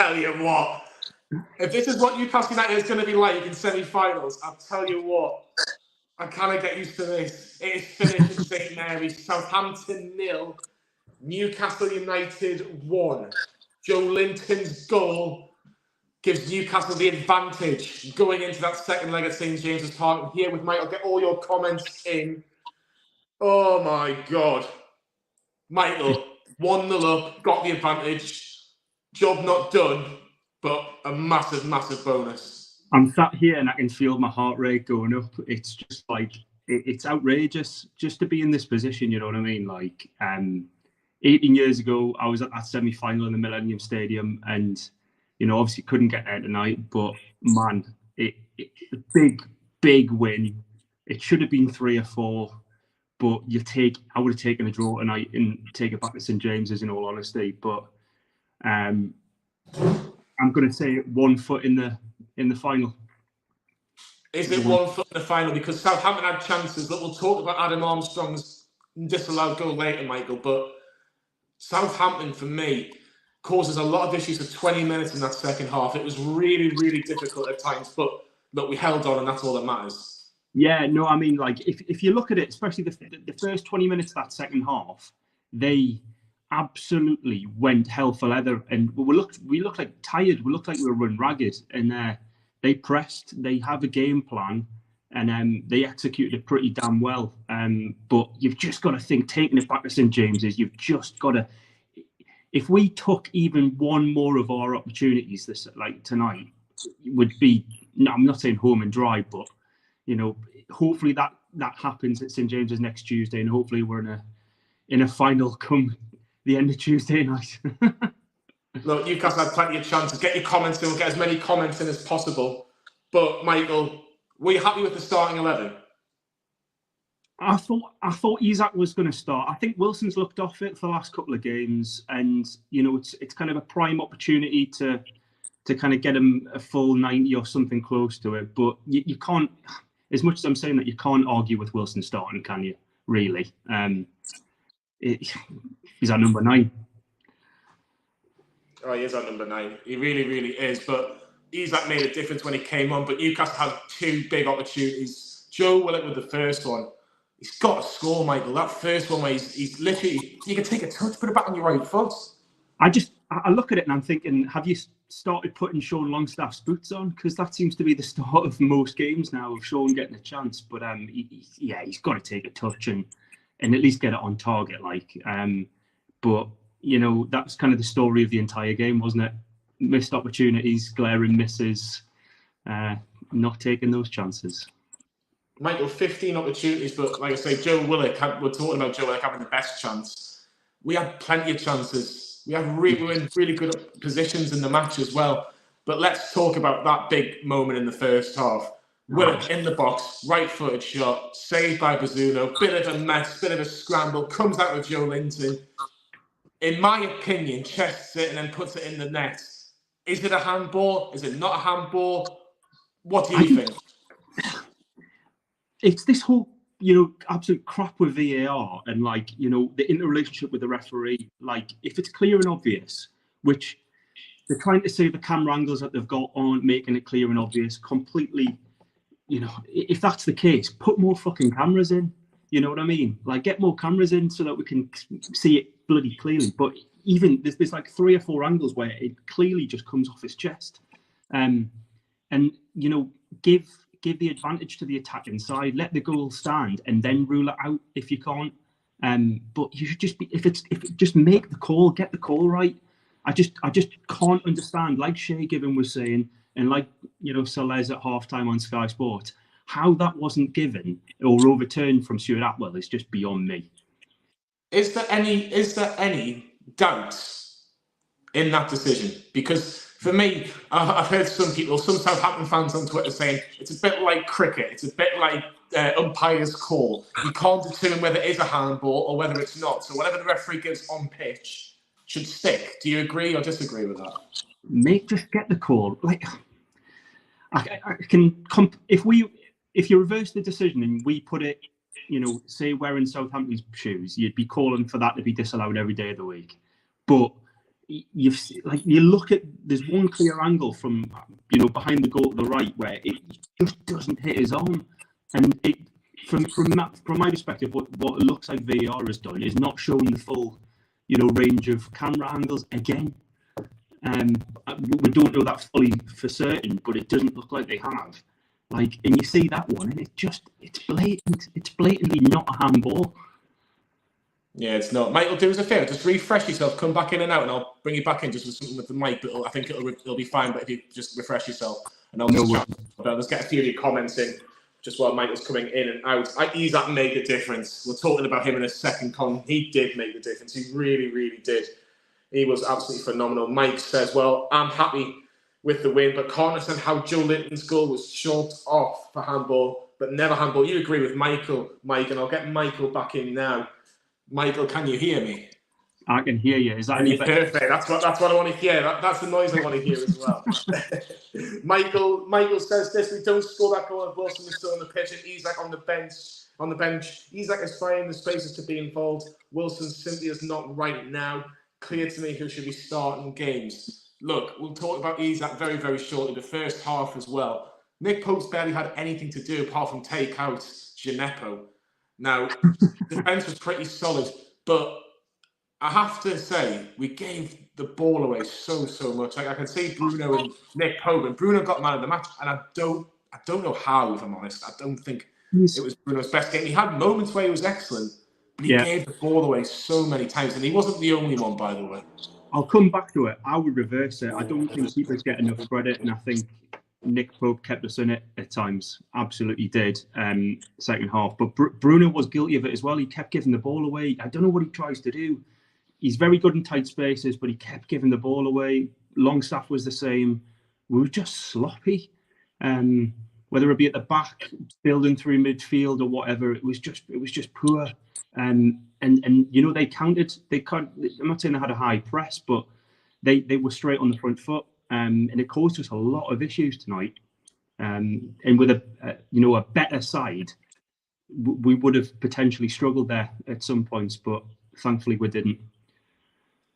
tell you what. If this is what Newcastle United is going to be like in semi-finals, I'll tell you what. I kind of get used to this. It is finished in St Mary's. Southampton 0, Newcastle United 1. Joelinton's goal gives Newcastle the advantage going into that second leg at St James's Park. I'm here with Mike. I'll get all your comments in. Oh my God. Michael, 1-0 up, got the advantage. Job not done, but a massive, massive bonus. I'm sat here and I can feel my heart rate going up. It's just like, it's outrageous just to be in this position, you know what I mean? Like, 18 years ago, I was at that semi-final in the Millennium Stadium and, you know, obviously couldn't get there tonight, but man, a big win. It should have been 3 or 4, but I would have taken a draw tonight and take it back to St James's in all honesty. But I'm going to say 1 foot in the final. Is it 1 foot in the final? Because Southampton had chances. Look, we'll talk about Adam Armstrong's disallowed goal later, Michael, but Southampton, for me, causes a lot of issues for 20 minutes in that second half. It was really, really difficult at times, but look, we held on and that's all that matters. Yeah, no, I mean, like, if you look at it, especially the first 20 minutes of that second half, they absolutely went hell for leather, and we looked like tired. We looked like we were run ragged, and they pressed. They have a game plan, and they executed it pretty damn well. But you've just got to think, taking it back to St James's, you've just got to. If we took even one more of our opportunities tonight, would be. No, I'm not saying home and dry, but you know, hopefully that happens at St James's next Tuesday, and hopefully we're in a final come the end of Tuesday night. Look, Newcastle had plenty of chances. Get your comments in. We'll get as many comments in as possible. But Michael, were you happy with the starting 11? I thought Isak was going to start. I think Wilson's looked off it for the last couple of games, and you know it's kind of a prime opportunity to kind of get him a full 90 or something close to it. But you can't, as much as I'm saying that, you can't argue with Wilson starting, can you? Really? He's our number 9. Oh, he is our number 9. He really, really is. But Isak made a difference when he came on. But Newcastle had 2 big opportunities. Joelinton with the first one. He's got to score, Michael. That first one where he's literally, you can take a touch, put it back on your right foot. I look at it and I'm thinking, have you started putting Sean Longstaff's boots on? Because that seems to be the start of most games now, of Sean getting a chance. But he's got to take a touch and at least get it on target. But you know, that's kind of the story of the entire game, wasn't it? Missed opportunities, glaring misses, not taking those chances. Michael, 15 opportunities, but like I say, we're talking about Joe Willock having the best chance. We had plenty of chances. We were in really good positions in the match as well. But let's talk about that big moment in the first half. Willock in the box, right-footed shot, saved by Bazzuno, bit of a mess, bit of a scramble, comes out with Joelinton. In my opinion, chests it and then puts it in the net. Is it a handball? Is it not a handball? What do you think? It's this whole, you know, absolute crap with VAR and the interrelationship with the referee. Like, if it's clear and obvious, which they're trying to say the camera angles that they've got aren't making it clear and obvious, completely, you know, if that's the case, put more fucking cameras in. You know what I mean? Like, get more cameras in so that we can see it bloody clearly. But even there's like 3 or 4 angles where it clearly just comes off his chest. And you know, give the advantage to the attacking side, let the goal stand, and then rule it out if you can't. But you should just be just make the call, get the call right. I just can't understand, like Shay Given was saying, and like, you know, Salez at halftime on Sky Sports, how that wasn't given or overturned from Stuart Atwell is just beyond me. Is there any doubt in that decision? Because for me, I've heard some Southampton fans on Twitter saying it's a bit like cricket. It's a bit like umpire's call. You can't determine whether it is a handball or whether it's not. So whatever the referee gives on pitch should stick. Do you agree or disagree with that? Just get the call. Like, if you reverse the decision and we put it, you know, say we're in Southampton's shoes, you'd be calling for that to be disallowed every day of the week. But you look at, there's one clear angle from behind the goal to the right where it just doesn't hit his arm, and it from my perspective, what it looks like VAR has done is not showing the full range of camera angles again. We don't know that fully for certain, but it doesn't look like they have. And you see that one, and it's blatant. It's blatantly not a handball. Yeah, it's not. Michael, do us a favour, just refresh yourself, come back in and out, and I'll bring you back in just with something with the mic. But I think it'll be fine. But if you just refresh yourself, and I'll just get a few of your comments in just while Michael's coming in and out. Isak made the difference. We're talking about him in a second, Colin. He did make the difference. He really, really did. He was absolutely phenomenal. Mike says, well, I'm happy with the win, but can't understand how Joelinton's goal was chalked off for handball, but never handball. You agree with Michael, Mike, and I'll get Michael back in now. Michael, can you hear me? I can hear you. Is that any better? Perfect. That's what I want to hear. That's the noise I want to hear as well. Michael says this: we don't score that goal if Wilson is still on the pitch and Isak on the bench. Isak is finding the spaces to be involved. Wilson simply is not right now. Clear to me who should be starting games. Look, we'll talk about Isak very, very shortly. The first half as well. Nick Pope's barely had anything to do apart from take out Gineppo. Now, defence was pretty solid, but I have to say, we gave the ball away so much. I can see Bruno and Nick Pope, and Bruno got man of the match, and I don't know how, if I'm honest. I don't think it was Bruno's best game. He had moments where he was excellent, but he gave the ball away so many times, and he wasn't the only one, by the way. I'll come back to it. I would reverse it. I don't think keepers get enough credit, and I think Nick Pope kept us in it at times. Absolutely did. Second half, but Bruno was guilty of it as well. He kept giving the ball away. I don't know what he tries to do. He's very good in tight spaces, but he kept giving the ball away. Longstaff was the same. We were just sloppy. Whether it be at the back, building through midfield or whatever, it was just poor. And they counted. I'm not saying they had a high press, but they were straight on the front foot. And it caused us a lot of issues tonight. And with a better side, we would have potentially struggled there at some points, but thankfully we didn't.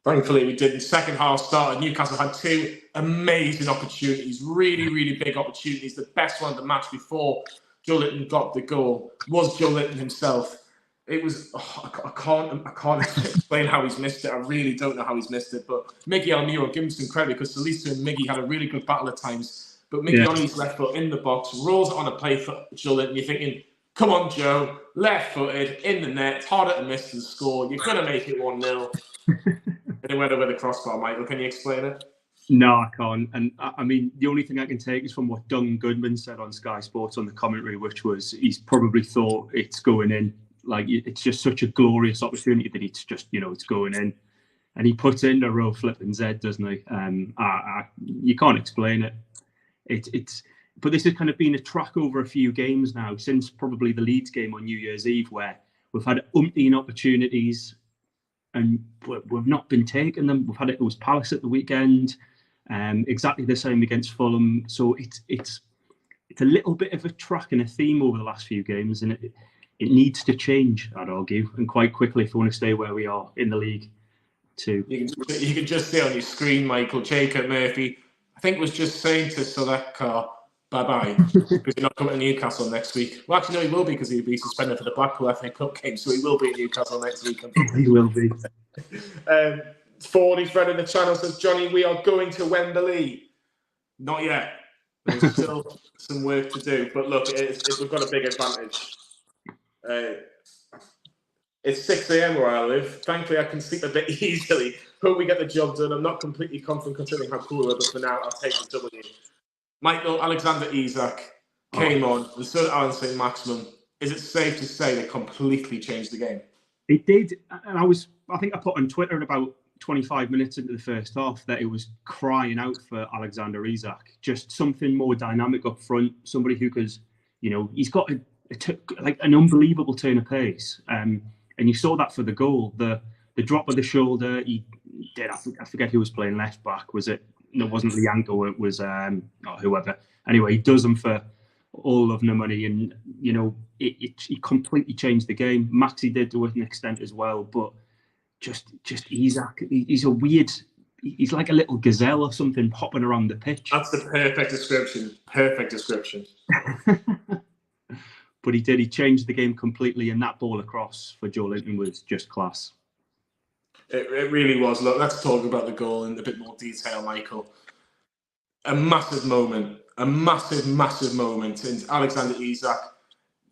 Thankfully, we didn't. Second half started. Newcastle had two amazing opportunities, really, really big opportunities. The best one of the match before Joelinton got the goal was Joelinton himself. It was, I can't explain how he's missed it. I really don't know how he's missed it. But Miggy Almiron, give him some credit, because Salisa and Miggy had a really good battle at times. But Miggy on his left foot in the box, rolls it on a play for Joelinton. You're thinking, come on, Joe, left-footed, in the net. It's harder to miss than score. You're going to make it 1-0. And it went over the crossbar, Michael. Can you explain it? No, I can't. And I mean, the only thing I can take is from what Don Goodman said on Sky Sports on the commentary, which was he's probably thought it's going in. Like, it's just such a glorious opportunity that it's just, it's going in. And he puts in a row flipping Z, doesn't he? You can't explain it. But this has kind of been a track over a few games now, since probably the Leeds game on New Year's Eve, where we've had umpteen opportunities and we've not been taking them. It was Palace at the weekend, exactly the same against Fulham. So it's a little bit of a track and a theme over the last few games, and it needs to change, I'd argue, and quite quickly if we want to stay where we are in the league too. You can just see on your screen, Michael, Jacob Murphy, I think, was just saying to Select bye-bye, because you're not coming to Newcastle next week. Well, actually, no, he will be, because he'll be suspended for the Blackpool FA Cup game, so he will be at Newcastle next week. He will be. Fordy's friend in the channel says, Johnny, we are going to Wembley. Not yet. There's still some work to do. But look, we've got a big advantage. It's 6 a.m. where I live. Thankfully, I can sleep a bit easily. Hope we get the job done. I'm not completely confident considering how cool we are, but for now, I'll take the W. Michael Alexander Isak came on, and so did Alan Saint-Maximin. Is it safe to say they completely changed the game? It did, and I think I put on Twitter in about 25 minutes into the first half that it was crying out for Alexander Isak. Just something more dynamic up front, somebody who could, he's got an unbelievable turn of pace. And you saw that for the goal, the drop of the shoulder. He did. I forget who was playing left back. Was it? No, it wasn't Lianco. It was whoever. Anyway, he does them for all of the money, and he completely changed the game. Maxi did to an extent as well, but just Isak. He's a weird he's like a little gazelle or something hopping around the pitch. That's the perfect description. Perfect description. But he did. He changed the game completely, and that ball across for Joelinton was just class. It really was. Look, let's talk about the goal in a bit more detail, Michael. A massive moment. A massive, massive moment. And Alexander Isak,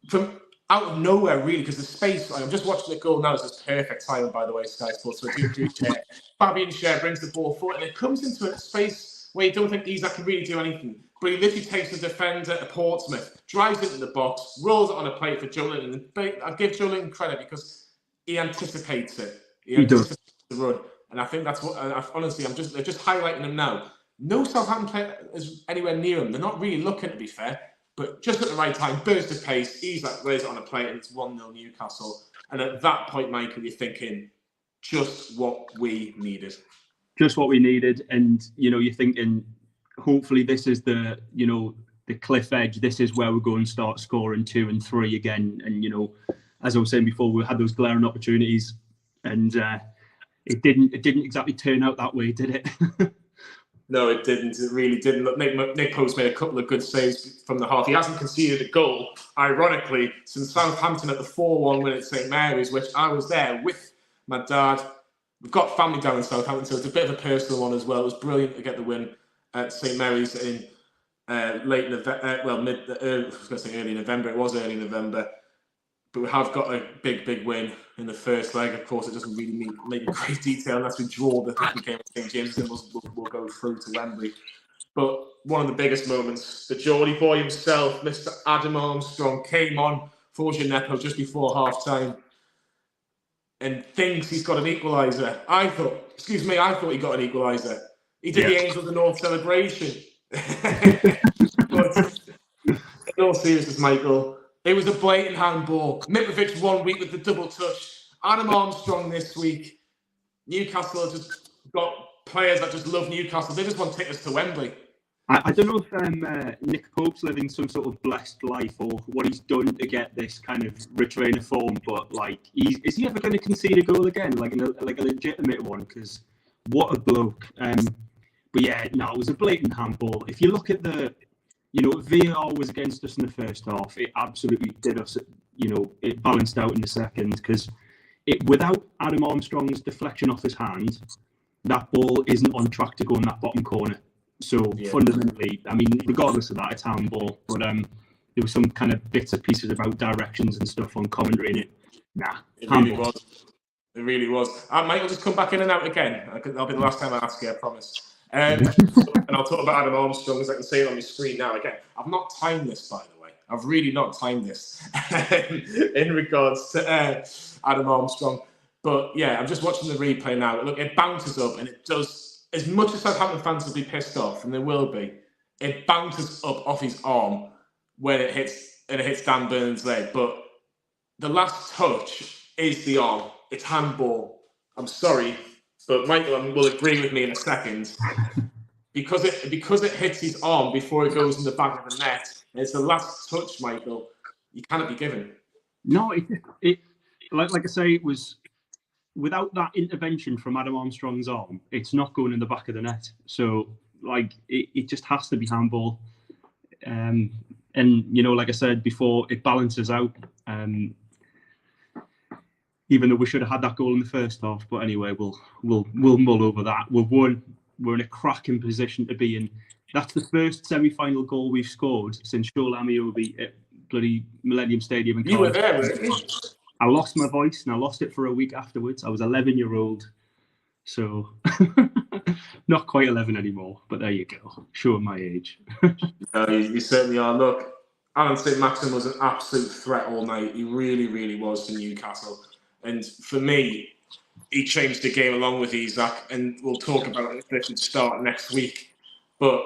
from out of nowhere, really, because the space, I'm just watching the goal now, it's just perfect timing, by the way, Sky Sports, so I do appreciate it. Fabian Schär brings the ball forward, and it comes into a space where you don't think Isak can really do anything. But he literally takes the defender at Portsmouth, drives it in the box, rolls it on a plate for Joelinton. And I give Joelinton credit because he anticipates it. He anticipates the run. And I think that's what, honestly, they're just highlighting him now. No Southampton player is anywhere near him. They're not really looking, to be fair. But just at the right time, burst of pace, Isak lays it on a plate, and it's 1-0 Newcastle. And at that point, Michael, you're thinking, just what we needed. Just what we needed. And, you're thinking, hopefully this is the cliff edge. This is where we're going to start scoring 2 and 3 again. And, as I was saying before, we had those glaring opportunities. And it didn't exactly turn out that way, did it? No, it didn't. It really didn't. Look, Nick Post made a couple of good saves from the half. He hasn't conceded a goal, ironically, since Southampton at the 4-1 win at St Mary's, which I was there with my dad. We've got family down in Southampton, so it's a bit of a personal one as well. It was brilliant to get the win at St Mary's in late November. I was going to say early November. It was early November. But we have got a big win in the first leg. Of course, it doesn't really make great detail unless we draw the game at St James, and we'll go through to Wembley. But one of the biggest moments, the Geordie boy himself, Mr. Adam Armstrong, came on for Nepo just before half-time and thinks he's got an equaliser. I thought he got an equaliser. He did the Angel of the North celebration. But in all seriousness, Michael, it was a blatant handball. Mitrovic 1 week with the double touch. Adam Armstrong this week. Newcastle have just got players that just love Newcastle. They just want tickets to Wembley. I don't know if Nick Pope's living some sort of blessed life or what he's done to get this kind of retrain of form, but is he ever going to concede a goal again, like a legitimate one? Because what a bloke. But yeah, no, it was a blatant handball. If you look at VAR was against us in the first half. It absolutely did us, it balanced out in the second because without Adam Armstrong's deflection off his hand, that ball isn't on track to go in that bottom corner. So fundamentally, I mean, regardless of that, it's handball. But there were some kind of bits and pieces about directions and stuff on commentary. And it really was. It really was. Michael, just come back in and out again. That'll be the last time I ask you, I promise. And I'll talk about Adam Armstrong as I can see it on my screen now. Again, I've not timed this, by the way. I've really not timed this in regards to Adam Armstrong. But yeah, I'm just watching the replay now. Look, it bounces up and it does, as much as Southampton fans will be pissed off, and they will be, it bounces up off his arm when it hits Dan Burn's leg. But the last touch is the arm. It's handball. I'm sorry. But Michael will agree with me in a second. Because it hits his arm before it goes in the back of the net, and it's the last touch, Michael, you cannot be given. No, it like I say, it was without that intervention from Adam Armstrong's arm, it's not going in the back of the net. So it just has to be handball. And like I said before, it balances out. Even though we should have had that goal in the first half, but anyway, we'll mull over that. We've won. We're in a cracking position to be in. That's the first semi-final goal we've scored since Joel Amiobi at bloody Millennium Stadium in Cardiff. You were there, weren't you? I lost my voice and I lost it for a week afterwards. I was 11-year-old, so not quite 11 anymore. But there you go, showing my age. You certainly are. Look, Alan Saint-Maximin was an absolute threat all night. He really, really was to Newcastle. And for me, he changed the game along with Isak, and we'll talk about it if they should start next week. But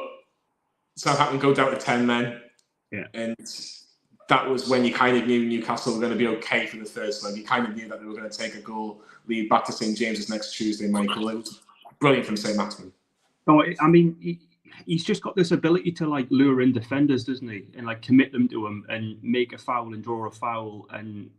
Southampton go down to 10 men, and that was when you kind of knew Newcastle were going to be okay for the first leg. You kind of knew that they were going to take a goal, lead back to St James's next Tuesday, Michael. It was brilliant from Saint-Maximin. Oh, I mean, he's just got this ability to lure in defenders, doesn't he? And commit them to him and make a foul and draw a foul, and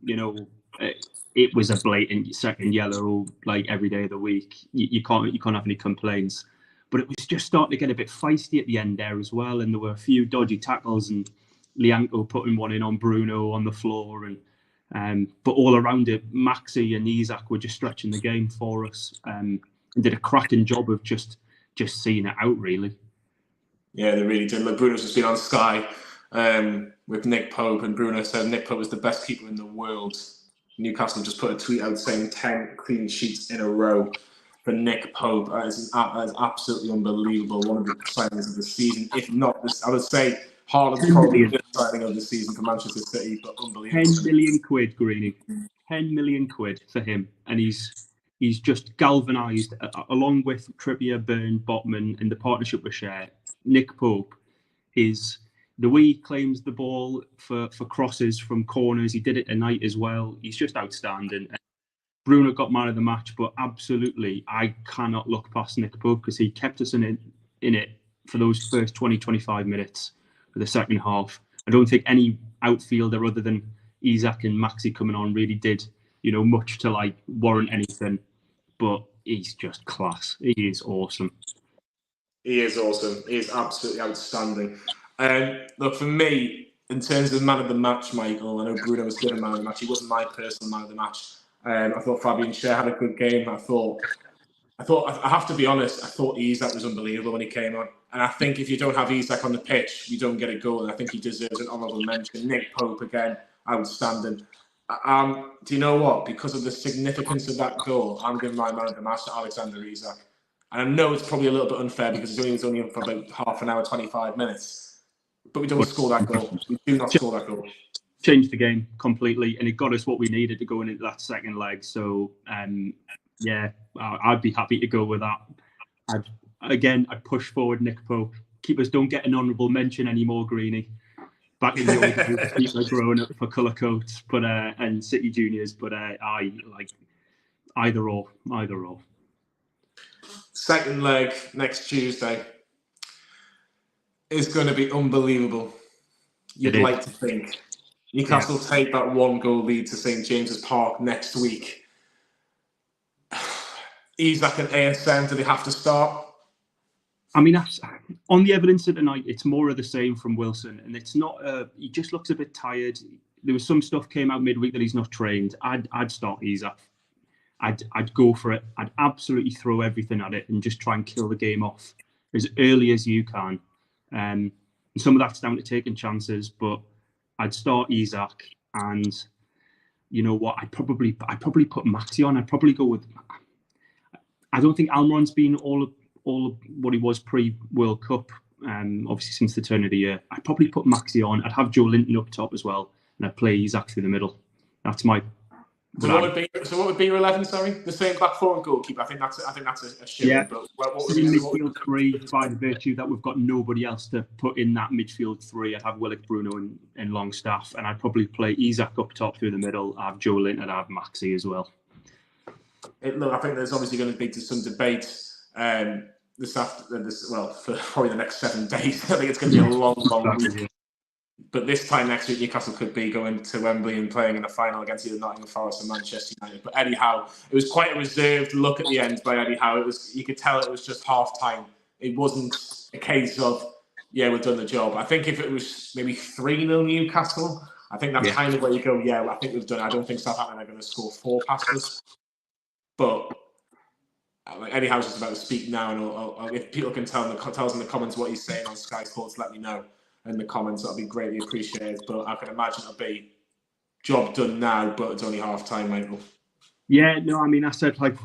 it was a blatant second yellow like every day of the week. You can't have any complaints. But it was just starting to get a bit feisty at the end there as well, and there were a few dodgy tackles, and Lianco putting one in on Bruno on the floor, and but all around it, Maxi and Isak were just stretching the game for us, and did a cracking job of just seeing it out, really. Yeah, they really did. Look, Bruno's just been on Sky with Nick Pope, and Bruno said Nick Pope was the best keeper in the world. Newcastle just put a tweet out saying 10 clean sheets in a row for Nick Pope. That is absolutely unbelievable. One of the signings of the season, if not, I would say Haaland's probably the signing of the season for Manchester City, but unbelievable. 10 million quid, Greeny. 10 million quid for him, and he's just galvanised, along with Trippier, Burn, Botman, and the partnership we share. Nick Pope is the way he claims the ball for crosses from corners. He did it tonight as well. He's just outstanding. Bruno got man of the match, but absolutely, I cannot look past Nick Pope because he kept us in it for those first 20, 25 minutes for the second half. I don't think any outfielder other than Isak and Maxi coming on really did, much to like warrant anything. But he's just class. He is awesome. He is awesome. He is absolutely outstanding. Look, for me, in terms of man of the match, Michael, I know Bruno was given man of the match. He wasn't my personal man of the match. I thought Fabian Schär had a good game. I have to be honest, I thought Isak was unbelievable when he came on. And I think if you don't have Isak on the pitch, you don't get a goal. And I think he deserves an honourable mention. Nick Pope, again, outstanding. Do you know what? Because of the significance of that goal, I'm giving my man of the match to Alexander Isak. And I know it's probably a little bit unfair because it was only in for about half an hour, 25 minutes. But we don't score that goal. We do not score that goal. Changed the game completely, and it got us what we needed to go into that second leg. So, I'd be happy to go with that. I'd push forward Nick Pope. Keepers don't get an honourable mention anymore, Greeny. Back in the old days, people are growing up for colour coats, but and City Juniors. But I like either or. Second leg next Tuesday is going to be unbelievable. You'd like to think. Newcastle take that 1-goal lead to St James's Park next week. Isak and ASM, do they have to start? I mean, on the evidence of tonight, it's more of the same from Wilson, and it's not. He just looks a bit tired. There was some stuff came out midweek that he's not trained. I'd start Isak. I'd go for it. I'd absolutely throw everything at it and just try and kill the game off as early as you can. And some of that's down to taking chances, but I'd start Isak, and you know what? I'd probably put Maxi on. I'd probably go with. I don't think Almiron's been all of what he was pre-World Cup, obviously since the turn of the year. I'd probably put Maxi on. I'd have Joelinton up top as well, and I'd play Isak through the middle. That's my. So what would be your 11? Sorry, the same back four and goalkeeper. I think that's a shit. Yeah. But what midfield three, by the virtue that we've got nobody else to put in that midfield three. I'd have Willock, Bruno, and Longstaff, and I'd probably play Isak up top through the middle. I'd have Joelinton, and I'd have Maxi as well. Look, I think there's obviously going to be some debate for probably the next 7 days. I think it's going to be a long week. But this time next week, Newcastle could be going to Wembley and playing in a final against either Nottingham Forest or Manchester United. But anyhow, it was quite a reserved look at the end by Eddie Howe. You could tell it was just half time. It wasn't a case of, we've done the job. I think if it was maybe 3-0 Newcastle, I think that's kind of where you go, I think we've done it. I don't think Southampton are going to score 4 past us. But Eddie Howe's just about to speak now, and if people can tell us in the comments what he's saying on Sky Sports, let me know in the comments. That'll be greatly appreciated. But I can imagine it'll be job done now, but it's only half time, Michael. Yeah, no, I mean, I said like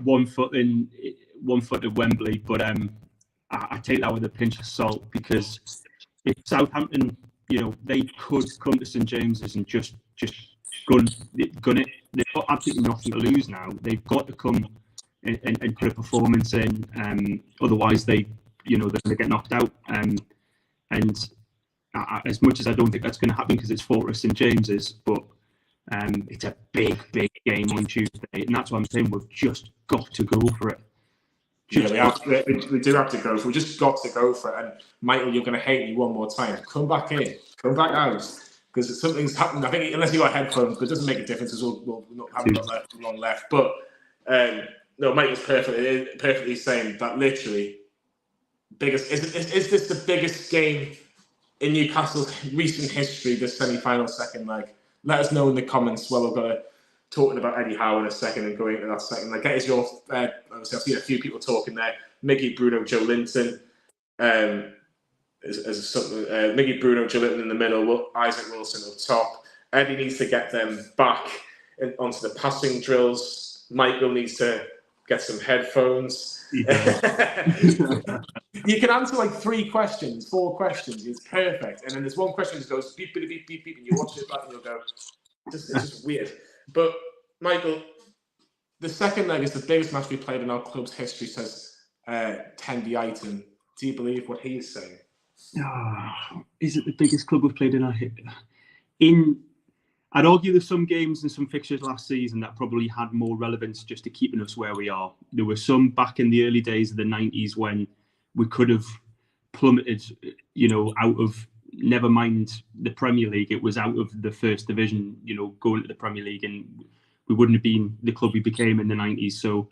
1 foot at Wembley, but I take that with a pinch of salt, because if Southampton, they could come to St James's and just gun it. They've got absolutely nothing to lose now. They've got to come and put a performance in. Otherwise, they're going to get knocked out. And as much as I don't think that's going to happen because it's Fortress St James's, but it's a big game on Tuesday, and that's what I'm saying. We've just got to go for it. We do have to go for it. We just got to go for it. And Michael, you're going to hate me one more time. Come back in. Come back out. because something's happened. I think unless you got headphones, but it doesn't make a difference. We'll not have got long left. But no, Mike was perfectly saying that literally biggest. Is this the biggest game in Newcastle's recent history? This semi-final second leg. Let us know in the comments. Well, we've got talking about Eddie Howe in a second and going into that second leg. Get us your. I've seen a few people talking there. Miggy, Bruno, Joelinton. Miggy, Bruno, Joelinton in the middle, Isaac Wilson up top. Eddie needs to get them back onto the passing drills. Michael needs to get some headphones. Yeah. You can answer like 4 questions. It's perfect. And then there's one question that just goes beep, beep, beep, beep, beep, and you watch it back and you'll go, it's just weird. But Michael, the second leg is the biggest match we played in our club's history, says Tendi Item. Do you believe what he is saying? Is it the biggest club we've played in our history? I'd argue there's some games and some fixtures last season that probably had more relevance just to keeping us where we are. There were some back in the early days of the 90s when we could have plummeted, out of, never mind the Premier League, it was out of the first division, going to the Premier League, and we wouldn't have been the club we became in the 90s. So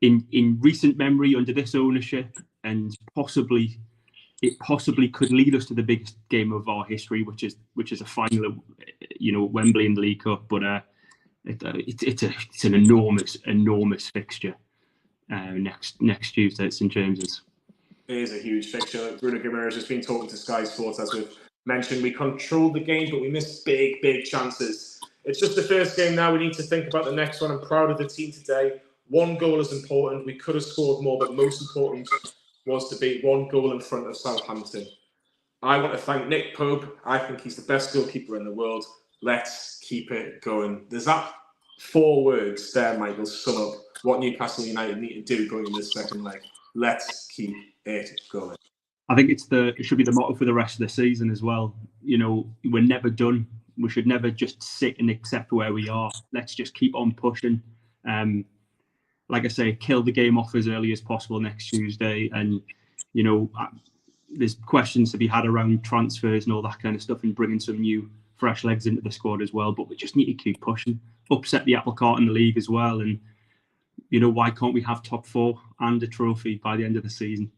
in recent memory, under this ownership, and it possibly could lead us to the biggest game of our history, which is a final at Wembley in the League Cup. But it's an enormous fixture next Tuesday at St James's. It is a huge fixture. Bruno Guimaraes has been talking to Sky Sports, as we've mentioned. We controlled the game, but we missed big chances. It's just the first game now. We need to think about the next one. I'm proud of the team today. 1 goal is important. We could have scored more, but most important was to be 1 goal in front of Southampton. I want to thank Nick Pope. I think he's the best goalkeeper in the world. Let's keep it going. There's that 4 words there, Michael, sum up what Newcastle United need to do going in this second leg. Let's keep it going. I think it should be the motto for the rest of the season as well. We're never done. We should never just sit and accept where we are. Let's just keep on pushing. Like I say, kill the game off as early as possible next Tuesday. And, there's questions to be had around transfers and all that kind of stuff, and bringing some new, fresh legs into the squad as well. But we just need to keep pushing, upset the apple cart in the league as well. And, why can't we have top 4 and a trophy by the end of the season?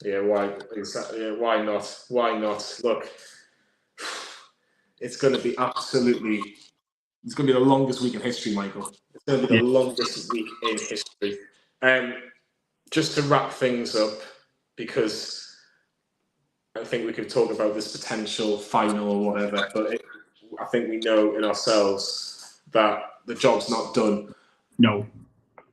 Yeah, why? Exactly. Yeah, why not? Why not? Look, it's going to be it's going to be the longest week in history, Michael. It's going to be the longest week in history. Just to wrap things up, because I think we could talk about this potential final or whatever, but I think we know in ourselves that the job's not done. No.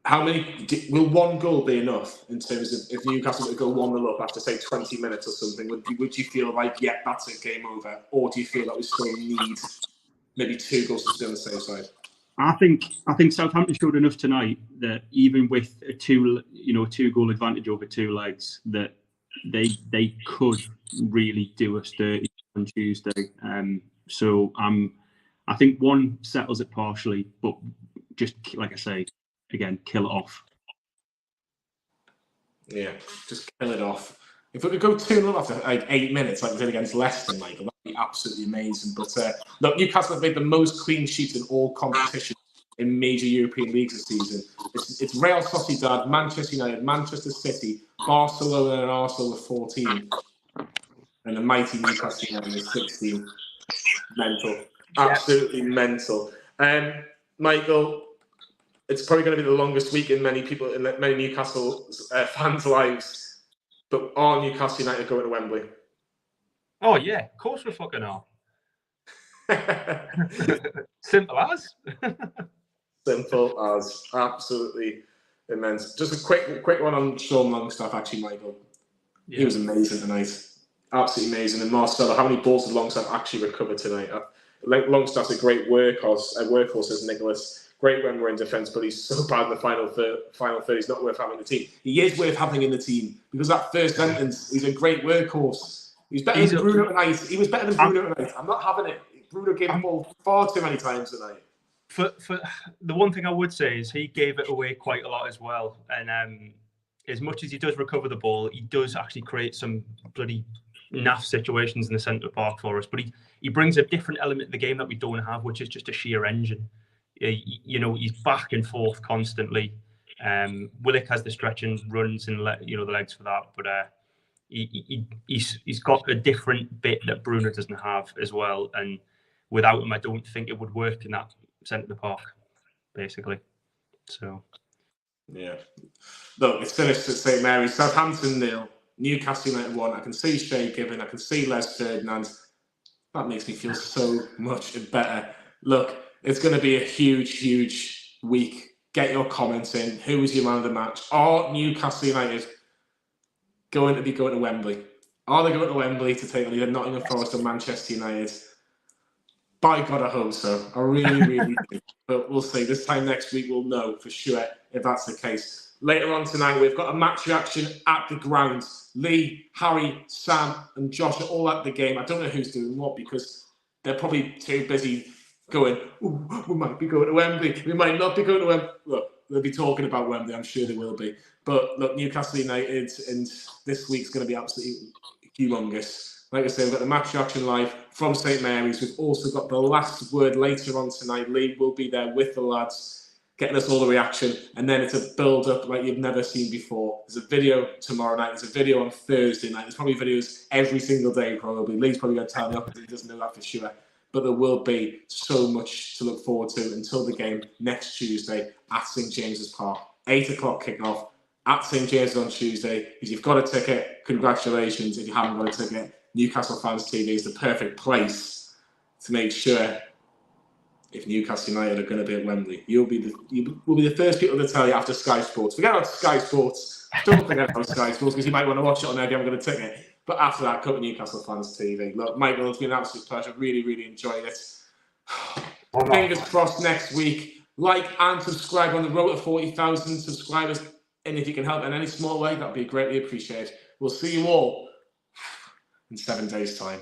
How many will 1 goal be enough in terms of if Newcastle were to go 1-0 up after say 20 minutes or something? Would you feel like that's a game over, or do you feel that we still need maybe 2 goals to stay on the safe side? I think Southampton showed enough tonight that even with a 2-goal advantage over 2 legs, that they could really do us dirty on Tuesday. So I think 1 settles it partially, but just like I say, again, kill it off. Yeah, just kill it off. If we could go 2-0 after like 8 minutes, like we did against Leicester, Michael, that'd be absolutely amazing. But look, Newcastle have made the most clean sheets in all competitions in major European leagues this season. It's Real Sociedad, Manchester United, Manchester City, Barcelona and Arsenal with 14. And the mighty Newcastle United with 16. Mental. Absolutely mental. Michael, it's probably going to be the longest week in many Newcastle fans' lives. But are Newcastle United going to Wembley? Oh, yeah. Of course we fucking are. Simple as. Simple as. Absolutely immense. Just a quick one on Sean Longstaff, actually, Michael. Yeah. He was amazing tonight. Absolutely amazing. And Marcelo, how many balls did Longstaff actually recover tonight? Longstaff's a great workhorse, as Nicholas. Great when we're in defence, but he's so bad in the final third. He's not worth having in the team. He is worth having in the team because that first sentence, he's a great workhorse. He's better than Bruno tonight. He was better than Bruno tonight. I'm not having it. Bruno gave the ball far too many times tonight. For the one thing I would say is he gave it away quite a lot as well. And as much as he does recover the ball, he does actually create some bloody naff situations in the centre park for us. But he brings a different element to the game that we don't have, which is just a sheer engine. He's back and forth constantly. Willock has the stretch and runs and the legs for that, but he's got a different bit that Bruno doesn't have as well. And without him, I don't think it would work in that centre of the park, basically. So, yeah. Look, it's finished at St Mary's. Southampton 0, Newcastle United 1. I can see Shay Given. I can see Les Ferdinand. That makes me feel so much better. Look, it's going to be a huge, huge week. Get your comments in. Who was your man of the match? Are Newcastle United going to be going to Wembley? Are they going to Wembley to take either Nottingham Forest or Manchester United? By God, I hope so. I really, really do. But we'll see. This time next week, we'll know for sure if that's the case. Later on tonight, we've got a match reaction at the ground. Lee, Harry, Sam, and Josh are all at the game. I don't know who's doing what because they're probably too busy going, we might be going to Wembley. We might not be going to Wembley. Look, they'll be talking about Wembley. I'm sure they will be. But look, Newcastle United, and this week's going to be absolutely humongous. Like I said, we've got the match reaction live from St Mary's. We've also got the last word later on tonight. Lee will be there with the lads, getting us all the reaction. And then it's a build-up like you've never seen before. There's a video tomorrow night. There's a video on Thursday night. There's probably videos every single day, probably. Lee's probably going to tell me up because he doesn't know that for sure. But there will be so much to look forward to until the game next Tuesday at St James's Park. 8 o'clock kickoff at St James's on Tuesday. If you've got a ticket, congratulations. If you haven't got a ticket, Newcastle Fans TV is the perfect place to make sure if Newcastle United are going to be at Wembley. You will be the first people to tell you after Sky Sports. Forget about Sky Sports. Don't forget about Sky Sports because you might want to watch it on there if you haven't got a ticket. But after that, come to Newcastle Fans TV. Look, Michael, it's been an absolute pleasure. Really, really enjoyed it. Fingers crossed next week. Like and subscribe on the road to 40,000 subscribers. And if you can help in any small way, that would be greatly appreciated. We'll see you all in 7 days' time.